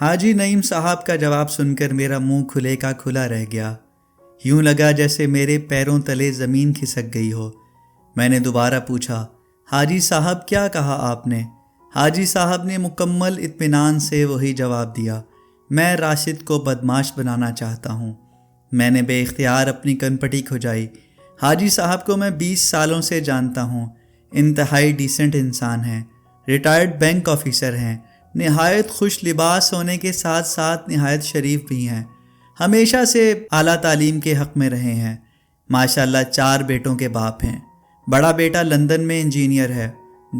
حاجی نعیم صاحب کا جواب سن کر میرا منہ کھلے کا کھلا رہ گیا۔ یوں لگا جیسے میرے پیروں تلے زمین کھسک گئی ہو۔ میں نے دوبارہ پوچھا، حاجی صاحب کیا کہا آپ نے؟ حاجی صاحب نے مکمل اطمینان سے وہی جواب دیا، میں راشد کو بدمعاش بنانا چاہتا ہوں۔ میں نے بے اختیار اپنی کنپٹی کھجائی۔ حاجی صاحب کو میں 20 سالوں سے جانتا ہوں، انتہائی ڈیسنٹ انسان ہیں، ریٹائرڈ بینک آفیسر ہیں، نہایت خوش لباس ہونے کے ساتھ ساتھ نہایت شریف بھی ہیں، ہمیشہ سے اعلیٰ تعلیم کے حق میں رہے ہیں، ماشاءاللہ 4 بیٹوں کے باپ ہیں۔ بڑا بیٹا لندن میں انجینئر ہے،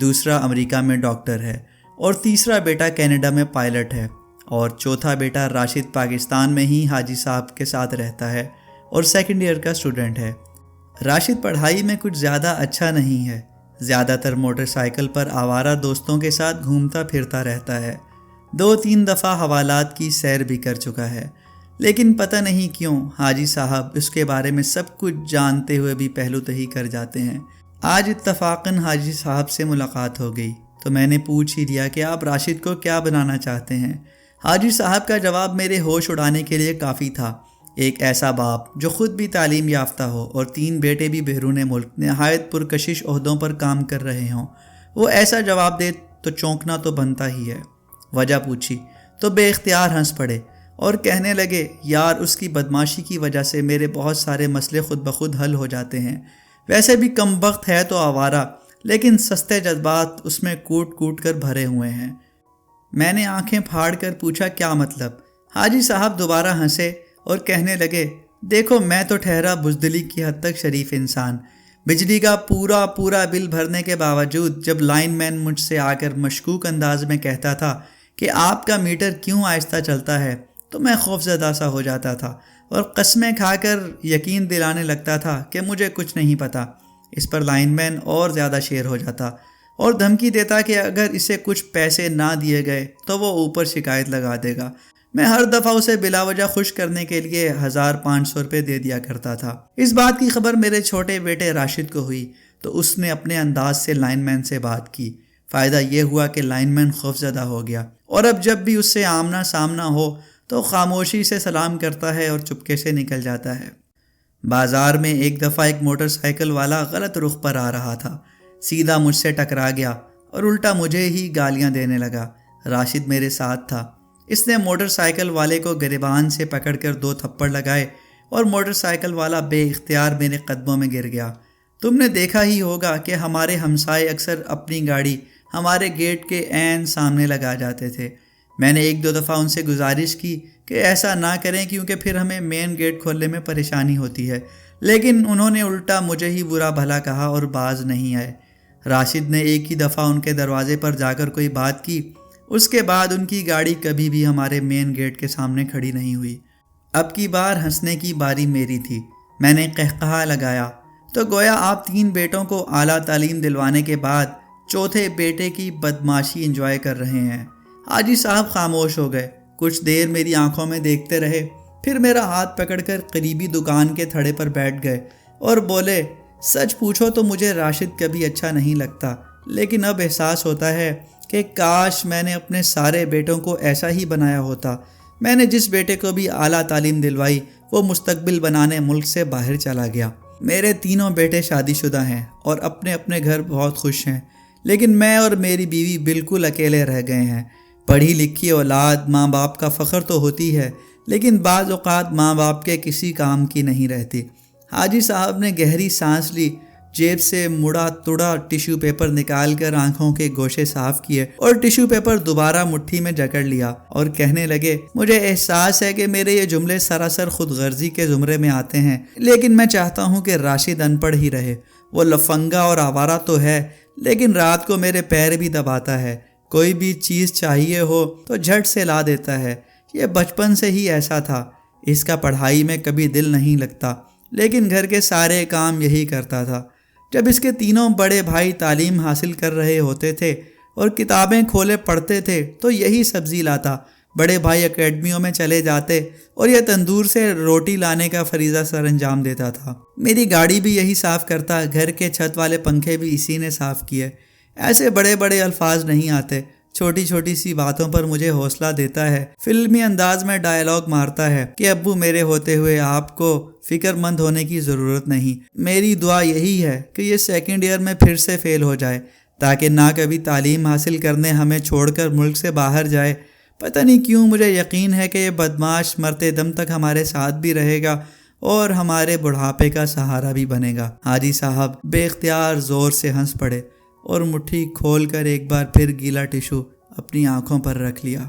دوسرا امریکہ میں ڈاکٹر ہے، اور تیسرا بیٹا کینیڈا میں پائلٹ ہے، اور چوتھا بیٹا راشد پاکستان میں ہی حاجی صاحب کے ساتھ رہتا ہے اور سیکنڈ ایئر کا اسٹوڈنٹ ہے۔ راشد پڑھائی میں کچھ زیادہ اچھا نہیں ہے، زیادہ تر موٹر سائیکل پر آوارہ دوستوں کے ساتھ گھومتا پھرتا رہتا ہے، 2-3 دفعہ حوالات کی سیر بھی کر چکا ہے، لیکن پتہ نہیں کیوں حاجی صاحب اس کے بارے میں سب کچھ جانتے ہوئے بھی پہلو تہی کر جاتے ہیں۔ آج اتفاقاً حاجی صاحب سے ملاقات ہو گئی تو میں نے پوچھ ہی لیا کہ آپ راشد کو کیا بنانا چاہتے ہیں۔ حاجی صاحب کا جواب میرے ہوش اڑانے کے لیے کافی تھا۔ ایک ایسا باپ جو خود بھی تعلیم یافتہ ہو اور 3 بیٹے بھی بیرون ملک نہایت پرکشش عہدوں پر کام کر رہے ہوں، وہ ایسا جواب دے تو چونکنا تو بنتا ہی ہے۔ وجہ پوچھی تو بے اختیار ہنس پڑے اور کہنے لگے، یار اس کی بدمعاشی کی وجہ سے میرے بہت سارے مسئلے خود بخود حل ہو جاتے ہیں۔ ویسے بھی کم بخت ہے تو آوارہ، لیکن سستے جذبات اس میں کوٹ کوٹ کر بھرے ہوئے ہیں۔ میں نے آنکھیں پھاڑ کر پوچھا، کیا مطلب؟ حاجی صاحب دوبارہ ہنسے اور کہنے لگے، دیکھو میں تو ٹھہرا بزدلی کی حد تک شریف انسان، بجلی کا پورا بل بھرنے کے باوجود جب لائن مین مجھ سے آ کر مشکوک انداز میں کہتا تھا کہ آپ کا میٹر کیوں آہستہ چلتا ہے تو میں خوفزدہ سا ہو جاتا تھا اور قسمیں کھا کر یقین دلانے لگتا تھا کہ مجھے کچھ نہیں پتہ۔ اس پر لائن مین اور زیادہ شیر ہو جاتا اور دھمکی دیتا کہ اگر اسے کچھ پیسے نہ دیے گئے تو وہ اوپر شکایت لگا دے گا۔ میں ہر دفعہ اسے بلا وجہ خوش کرنے کے لیے 1500 روپے دے دیا کرتا تھا۔ اس بات کی خبر میرے چھوٹے بیٹے راشد کو ہوئی تو اس نے اپنے انداز سے لائن مین سے بات کی۔ فائدہ یہ ہوا کہ لائن مین خوفزدہ ہو گیا اور اب جب بھی اس سے آمنا سامنا ہو تو خاموشی سے سلام کرتا ہے اور چپکے سے نکل جاتا ہے۔ بازار میں ایک دفعہ ایک موٹر سائیکل والا غلط رخ پر آ رہا تھا، سیدھا مجھ سے ٹکرا گیا اور الٹا مجھے ہی گالیاں دینے لگا۔ راشد میرے ساتھ تھا۔ اس نے موٹر سائیکل والے کو گریبان سے پکڑ کر 2 تھپڑ لگائے اور موٹر سائیکل والا بے اختیار میرے قدموں میں گر گیا۔ تم نے دیکھا ہی ہوگا کہ ہمارے ہمسائے اکثر اپنی گاڑی ہمارے گیٹ کے عین سامنے لگا جاتے تھے۔ میں نے 1-2 دفعہ ان سے گزارش کی کہ ایسا نہ کریں کیونکہ پھر ہمیں مین گیٹ کھولنے میں پریشانی ہوتی ہے، لیکن انہوں نے الٹا مجھے ہی برا بھلا کہا اور باز نہیں آئے۔ راشد نے ایک ہی دفعہ ان کے دروازے پر جا کر کوئی بات کی، اس کے بعد ان کی گاڑی کبھی بھی ہمارے مین گیٹ کے سامنے کھڑی نہیں ہوئی۔ اب کی بار ہنسنے کی باری میری تھی۔ میں نے قہقہا لگایا تو گویا آپ 3 بیٹوں کو اعلیٰ تعلیم دلوانے کے بعد چوتھے بیٹے کی بدمعاشی انجوائے کر رہے ہیں۔ حاجی صاحب خاموش ہو گئے، کچھ دیر میری آنکھوں میں دیکھتے رہے، پھر میرا ہاتھ پکڑ کر قریبی دکان کے تھڑے پر بیٹھ گئے اور بولے، سچ پوچھو تو مجھے راشد کبھی اچھا نہیں لگتا، لیکن اب احساس ہوتا ہے کہ کاش میں نے اپنے سارے بیٹوں کو ایسا ہی بنایا ہوتا۔ میں نے جس بیٹے کو بھی اعلیٰ تعلیم دلوائی وہ مستقبل بنانے ملک سے باہر چلا گیا۔ میرے تینوں بیٹے شادی شدہ ہیں اور اپنے اپنے گھر بہت خوش ہیں، لیکن میں اور میری بیوی بالکل اکیلے رہ گئے ہیں۔ پڑھی لکھی اولاد ماں باپ کا فخر تو ہوتی ہے، لیکن بعض اوقات ماں باپ کے کسی کام کی نہیں رہتی۔ حاجی صاحب نے گہری سانس لی، جیب سے مڑا توڑا ٹیشو پیپر نکال کر آنکھوں کے گوشے صاف کیے اور ٹیشو پیپر دوبارہ مٹھی میں جکڑ لیا اور کہنے لگے، مجھے احساس ہے کہ میرے یہ جملے سراسر خود غرضی کے زمرے میں آتے ہیں، لیکن میں چاہتا ہوں کہ راشد ان پڑھ ہی رہے۔ وہ لفنگا اور آوارہ تو ہے، لیکن رات کو میرے پیر بھی دباتا ہے، کوئی بھی چیز چاہیے ہو تو جھٹ سے لا دیتا ہے۔ یہ بچپن سے ہی ایسا تھا۔ اس کا پڑھائی میں کبھی دل نہیں لگتا، لیکن گھر کے سارے کام یہی کرتا تھا۔ جب اس کے تینوں بڑے بھائی تعلیم حاصل کر رہے ہوتے تھے اور کتابیں کھولے پڑھتے تھے تو یہی سبزی لاتا، بڑے بھائی اکیڈمیوں میں چلے جاتے اور یہ تندور سے روٹی لانے کا فریضہ سر انجام دیتا تھا۔ میری گاڑی بھی یہی صاف کرتا، گھر کے چھت والے پنکھے بھی اسی نے صاف کیے۔ ایسے بڑے بڑے الفاظ نہیں آتے، چھوٹی چھوٹی سی باتوں پر مجھے حوصلہ دیتا ہے، فلمی انداز میں ڈائلاگ مارتا ہے کہ ابو میرے ہوتے ہوئے آپ کو فکر مند ہونے کی ضرورت نہیں۔ میری دعا یہی ہے کہ یہ سیکنڈ ایئر میں پھر سے فیل ہو جائے تاکہ نہ کبھی تعلیم حاصل کرنے ہمیں چھوڑ کر ملک سے باہر جائے۔ پتہ نہیں کیوں مجھے یقین ہے کہ یہ بدماش مرتے دم تک ہمارے ساتھ بھی رہے گا اور ہمارے بڑھاپے کا سہارا بھی بنے گا۔ حاجی صاحب بے اختیار زور سے ہنس پڑے اور مٹھی کھول کر ایک بار پھر گیلا ٹشو اپنی آنکھوں پر رکھ لیا۔